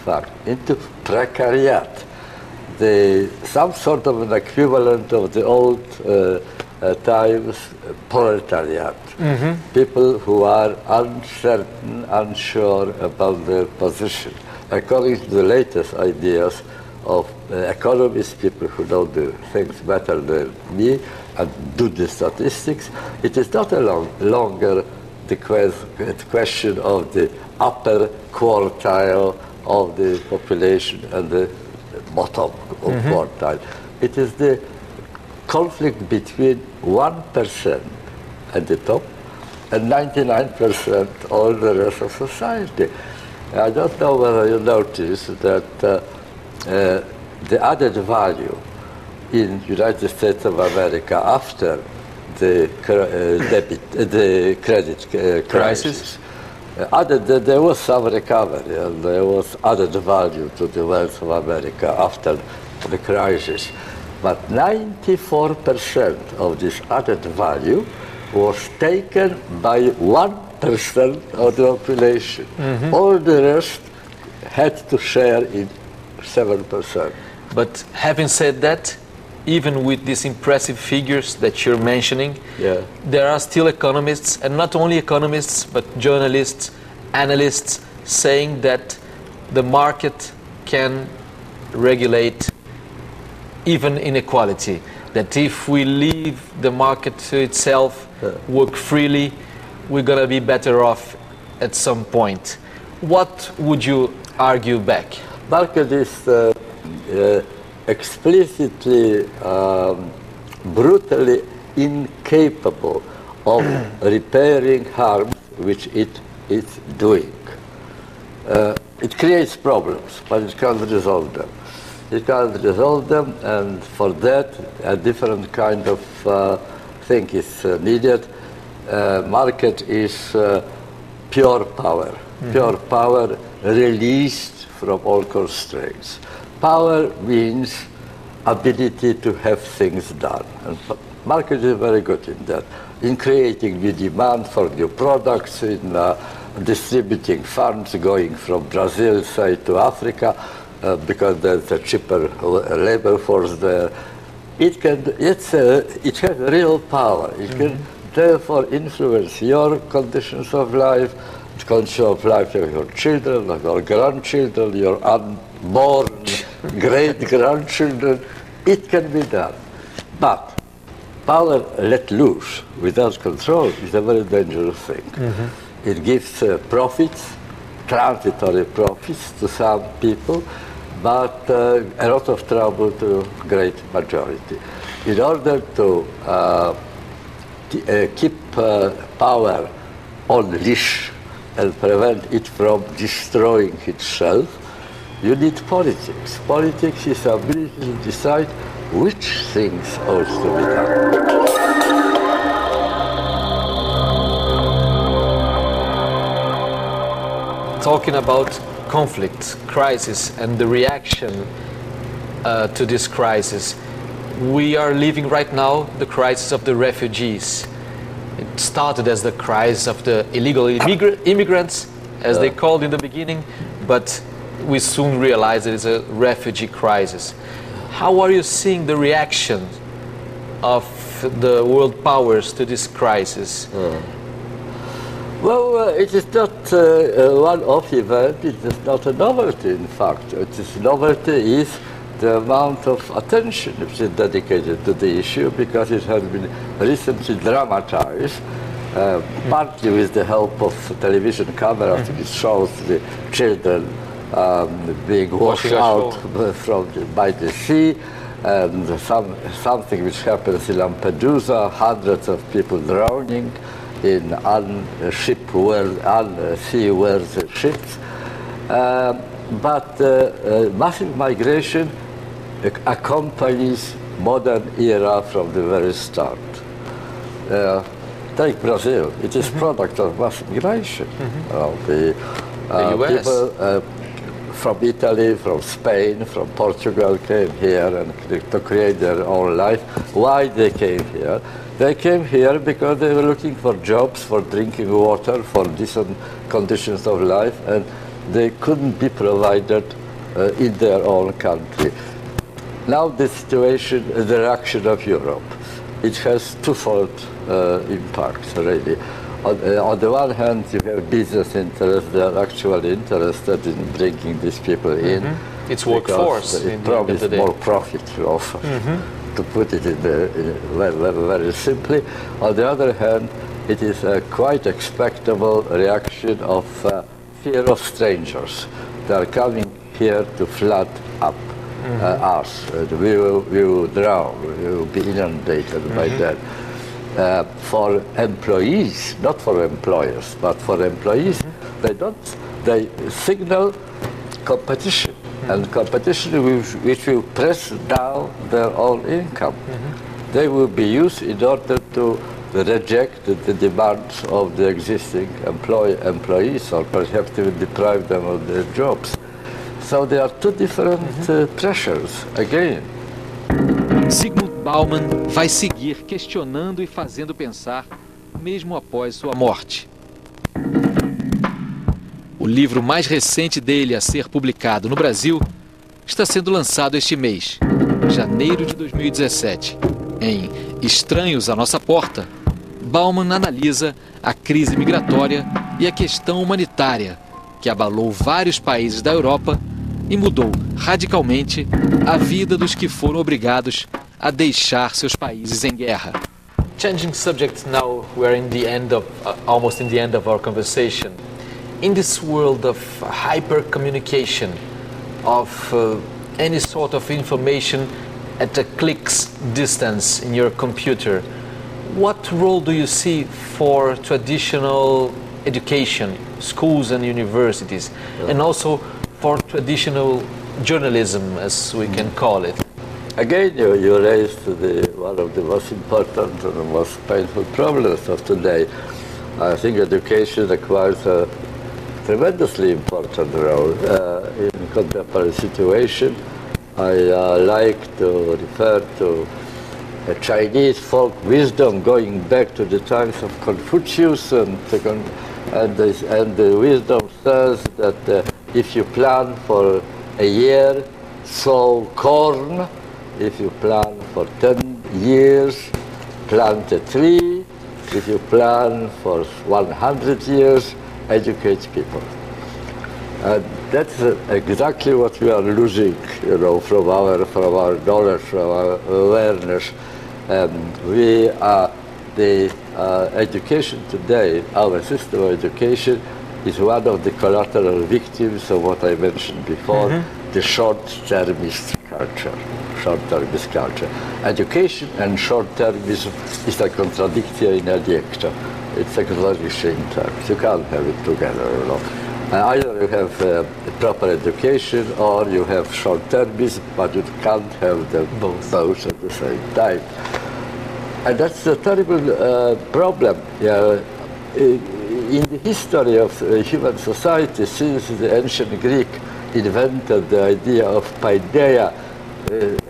fact, into precariat, some sort of an equivalent of the old times proletariat. People who are uncertain, unsure about their position. According to the latest ideas of economists, people who know the things better than me and do the statistics, it is not longer the question of the upper quartile of the population and the bottom of quartile. It is the conflict between 1% at the top and 99% all the rest of society. I don't know whether you notice that the added value in United States of America after the credit crisis, there was some recovery and there was added value to the wealth of America after the crisis. But 94% of this added value was taken by 1% of the population. All the rest had to share in 7%. But having said that, even with these impressive figures that you're mentioning, there are still economists, and not only economists, but journalists, analysts, saying that the market can regulate even inequality. That if we leave the market to itself, work freely, we're going to be better off at some point. What would you argue back? Market is explicitly, brutally incapable of repairing harm which it is doing. It creates problems, but it can't resolve them. It can't resolve them, and for that a different kind of thing is needed. Market is pure power, pure power released from all constraints. Power means ability to have things done, and market is very good in that, in creating new demand for new products, in distributing funds going from Brazil, say, to Africa, because there's a cheaper labor force there. It has real power. It can therefore influence your conditions of life, the condition of life of your children, of your grandchildren, your unborn great-grandchildren. It can be done. But power let loose without control is a very dangerous thing. It gives profits, transitory profits to some people, but a lot of trouble to great majority. In order to keep power on leash and prevent it from destroying itself, you need politics. Politics is the ability to decide which things ought to be done. Talking about conflict, crisis, and the reaction to this crisis, we are living right now the crisis of the refugees. It started as the crisis of the illegal immigrants, as they called in the beginning, but we soon realized it is a refugee crisis. How are you seeing the reaction of the world powers to this crisis? Well, it is not one-off event. It is not a novelty, in fact. Novelty is the amount of attention which is dedicated to the issue, because it has been recently dramatized, partly with the help of television cameras, which shows the children being washed out by the sea, and something which happens in Lampedusa, hundreds of people drowning in unseaworthy ships. But massive migration accompanies modern era from the very start. Take Brazil, it is product of mass migration. The US. People from Italy, from Spain, from Portugal came here and to create their own life. Why they came here? They came here because they were looking for jobs, for drinking water, for decent conditions of life, and they couldn't be provided in their own country. Now the situation, the reaction of Europe, it has twofold impact, really. On the one hand, you have business interests. They are actually interested in bringing these people in. It's workforce. It promises more profit, to put it very simply. On the other hand, it is a quite expectable reaction of fear of strangers. They are coming here to flood up us. We will drown. We will be inundated by that. For employees, not for employers, but for employees, they signal competition, and competition which will press down their own income. They will be used in order to reject the demands of the existing employees, or perhaps even deprive them of their jobs. So there are two different pressures, again. Zigmund Baumann vai seguir questionando e fazendo pensar, mesmo após sua morte. O livro mais recente dele a ser publicado no Brasil está sendo lançado este mês, janeiro de 2017. Em Estranhos à Nossa Porta, Baumann analisa a crise migratória e a questão humanitária, que abalou vários países da Europa e mudou radicalmente a vida dos que foram obrigados a deixar seus países em guerra. Changing subject now, we're in the end of, almost in the end of our conversation. In this world of hyper communication, of any sort of information at a click's distance in your computer, what role do you see for traditional education, schools and universities, and also for traditional journalism, as we can call it? Again, you raised one of the most important and the most painful problems of today. I think education requires a tremendously important role in contemporary situation. I like to refer to a Chinese folk wisdom going back to the times of Confucius, and the wisdom says that if you plan for a year, sow corn. If you plan for 10 years, plant a tree. If you plan for 100 years, educate people. And that's exactly what we are losing, from our knowledge, from our awareness. The education today, our system of education, is one of the collateral victims of what I mentioned before, the short-termist culture. Short-termist culture. Education and short-termism is a contradictio in adjecta. It's a contradiction in terms. You can't have it together, Either you have a proper education or you have short-termism, but you can't have them both at the same time. And that's a terrible problem. In the history of human society, since the ancient Greek invented the idea of paideia,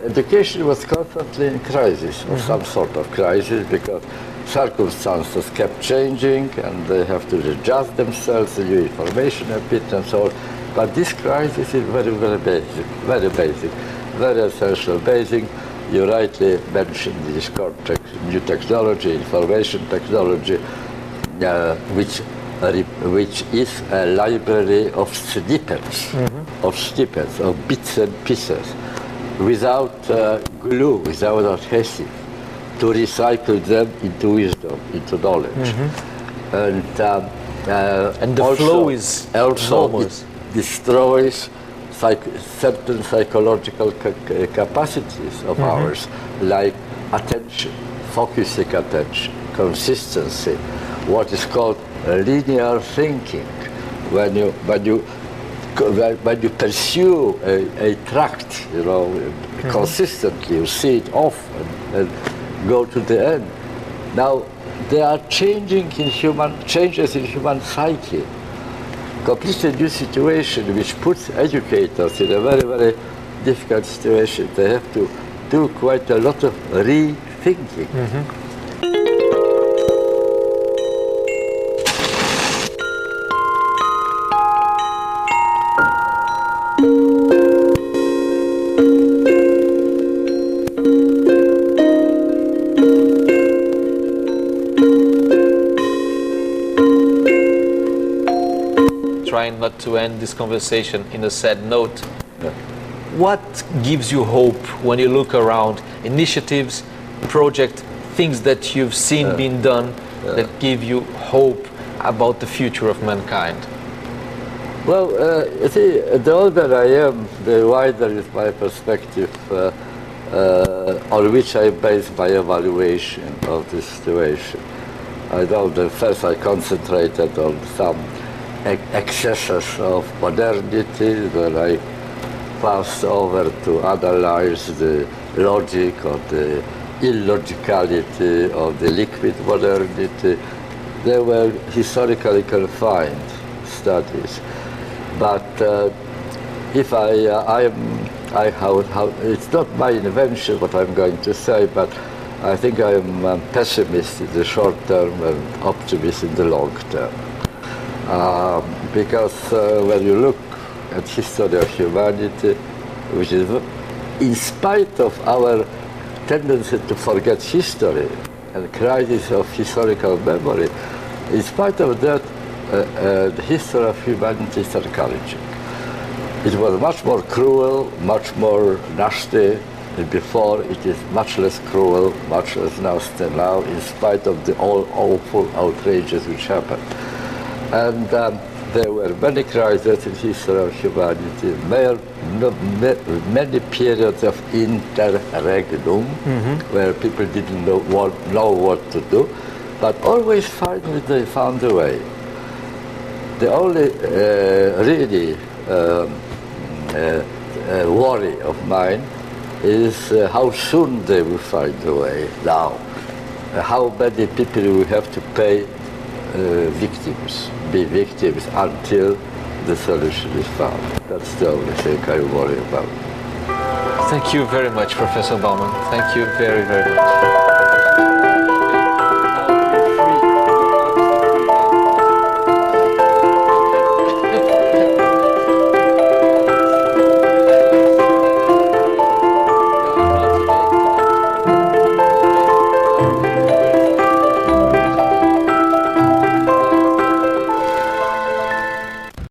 education was constantly in crisis, or some sort of crisis, because circumstances kept changing and they have to adjust themselves to new information a bit and so on. But this crisis is very, very basic, very essential basic. You rightly mentioned this context, new technology, information technology, which is a library of snippets, of bits and pieces, without glue, without adhesive, to recycle them into wisdom, into knowledge. And the also, flow is also enormous. It destroys certain psychological capacities of ours, like attention, focusing attention, consistency, what is called linear thinking. When you pursue a tract, consistently, you see it off and go to the end. Now, there are changes in human psyche. Completely new situation which puts educators in a very, very difficult situation. They have to do quite a lot of rethinking. trying not to end this conversation in a sad note. Yeah. What gives you hope when you look around? Initiatives, projects, things that you've seen being done that give you hope about the future of mankind? Well, you see, the older I am, the wider is my perspective on which I base my evaluation of the situation. I know that first I concentrated on some excesses of modernity, then I passed over to analyze the logic or the illogicality of the liquid modernity. They were historically confined studies. But if it's not my invention what I'm going to say, but I think I'm a pessimist in the short term and optimist in the long term. Because when you look at history of humanity, which is, in spite of our tendency to forget history and crisis of historical memory, in spite of that, the history of humanity is encouraging. It was much more cruel, much more nasty than before. It is much less cruel, much less nasty now, in spite of the all awful outrages which happened. And there were many crises in the history of humanity, many periods of interregnum, where people didn't know what to do, but always finally they found a way. The only really worry of mine is how soon they will find a way now. How many people will have to pay be victims until the solution is found. That's the only thing I worry about. Thank you very much, Professor Baumann. Thank you very, very much.